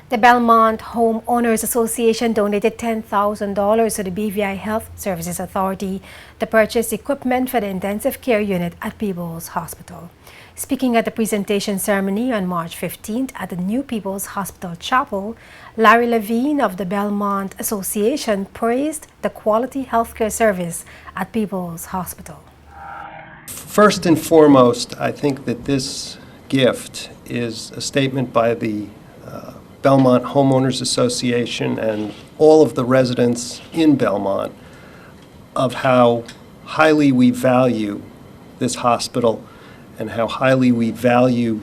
The Belmont Homeowners Association donated $10,000 to the BVI Health Services Authority to purchase equipment for the intensive care unit at People's Hospital. Speaking at the presentation ceremony on March 15th at the New People's Hospital Chapel, Larry Levine of the Belmont Association praised the quality healthcare service at People's Hospital. First and foremost, I think that this gift is a statement by the Belmont Homeowners Association and all of the residents in Belmont of how highly we value this hospital and how highly we value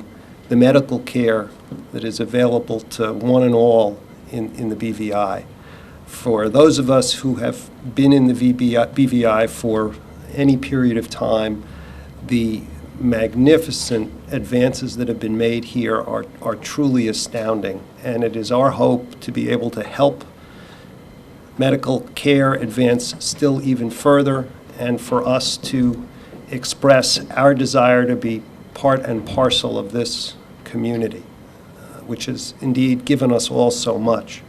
the medical care that is available to one and all in the BVI. For those of us who have been in the BVI for any period of time, the magnificent advances that have been made here are truly astounding, and it is our hope to be able to help medical care advance still even further, and for us to express our desire to be part and parcel of this community, which has indeed given us all so much.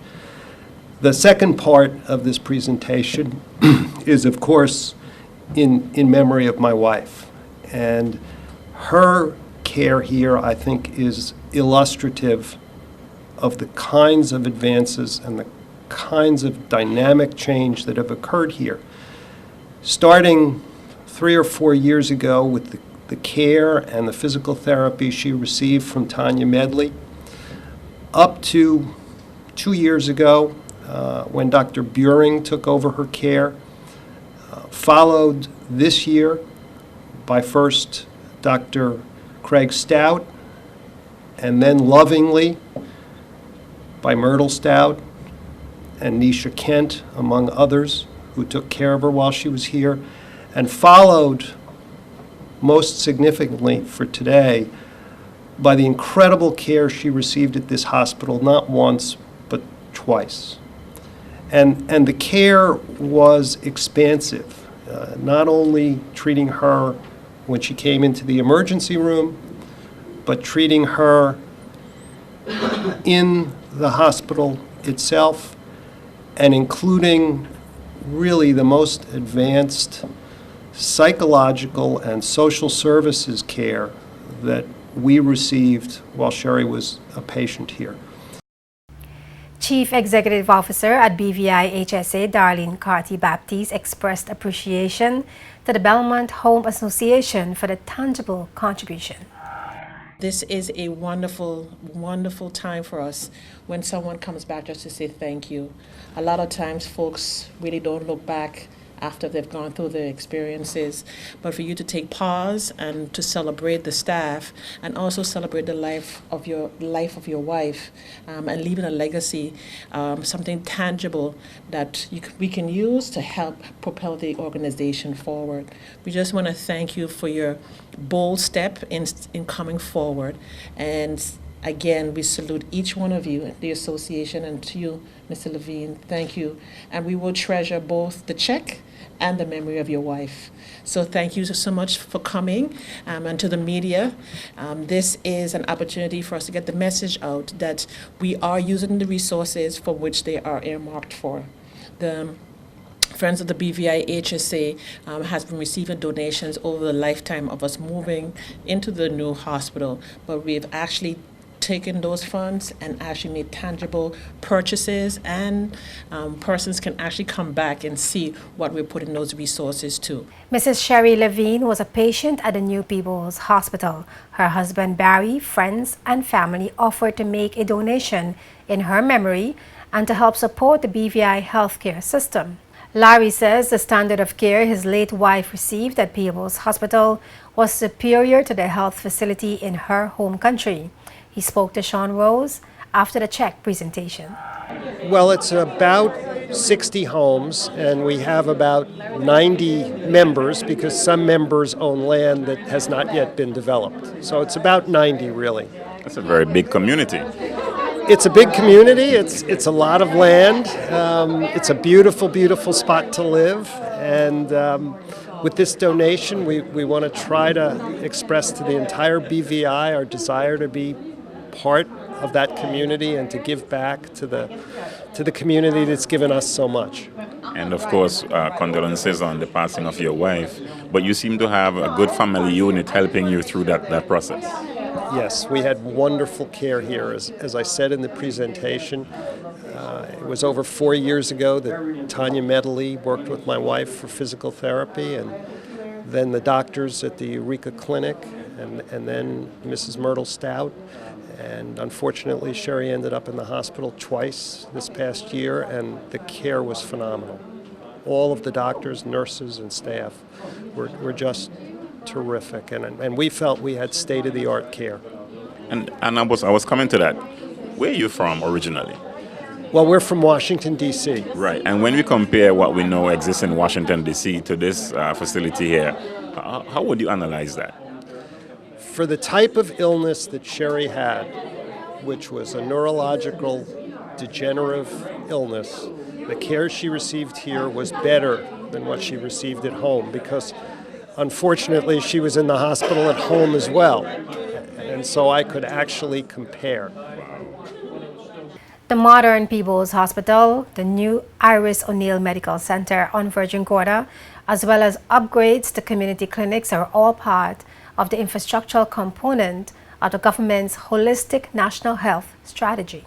The second part of this presentation is, of course, in memory of my wife, and her care here, I think, is illustrative of the kinds of advances and the kinds of dynamic change that have occurred here. Starting 3 or 4 years ago with the care and the physical therapy she received from Tanya Medley, up to 2 years ago when Dr. Buring took over her care, followed this year by first Dr. Craig Stout, and then lovingly by Myrtle Stout and Nisha Kent, among others, who took care of her while she was here, and followed most significantly for today by the incredible care she received at this hospital, not once, but twice. And the care was expansive, not only treating her when she came into the emergency room, but treating her in the hospital itself, and including really the most advanced psychological and social services care that we received while Sherry was a patient here. Chief Executive Officer at BVIHSA, Darlene Carty-Baptiste, expressed appreciation to the Belmont Home Association for the tangible contribution. This is a wonderful, wonderful time for us when someone comes back just to say thank you. A lot of times folks really don't look back after they've gone through the experiences, but for you to take pause and to celebrate the staff and also celebrate the life of your wife and leaving a legacy, something tangible that we can use to help propel the organization forward. We just want to thank you for your bold step in coming forward, and again, we salute each one of you at the association, and to you, Mr. Levine, thank you. And we will treasure both the check and the memory of your wife. So thank you so much for coming, and to the media. This is an opportunity for us to get the message out that we are using the resources for which they are earmarked for. The Friends of the BVIHSA has been receiving donations over the lifetime of us moving into the new hospital, but we've actually taken those funds and actually made tangible purchases, and persons can actually come back and see what we're putting those resources to. Mrs. Sherry Levine was a patient at the New People's Hospital. Her husband Barry, friends, and family offered to make a donation in her memory and to help support the BVI healthcare system. Larry says the standard of care his late wife received at People's Hospital was superior to the health facility in her home country. He spoke to Sean Rose after the check presentation. Well, it's about 60 homes, and we have about 90 members because some members own land that has not yet been developed. So it's about 90, really. That's a very big community. It's a big community. It's a lot of land. It's a beautiful, beautiful spot to live. And with this donation, we want to try to express to the entire BVI our desire to be part of that community and to give back to the community that's given us so much. And of course, condolences on the passing of your wife. But you seem to have a good family unit helping you through that process. Yes, we had wonderful care here. As I said in the presentation, it was over 4 years ago that Tanya Medley worked with my wife for physical therapy, and then the doctors at the Eureka Clinic, and then Mrs. Myrtle Stout. And unfortunately, Sherry ended up in the hospital twice this past year, and the care was phenomenal. All of the doctors, nurses, and staff were just terrific, and we felt we had state-of-the-art care. And I was coming to that. Where are you from originally? Well, we're from Washington, D.C. Right. And when we compare what we know exists in Washington, D.C. to this facility here, how would you analyze that? For the type of illness that Sherry had, which was a neurological degenerative illness, the care she received here was better than what she received at home, because unfortunately she was in the hospital at home as well. And so I could actually compare. The modern People's Hospital, the new Iris O'Neill Medical Center on Virgin Gorda, as well as upgrades to community clinics are all part of the infrastructural component of the government's holistic national health strategy.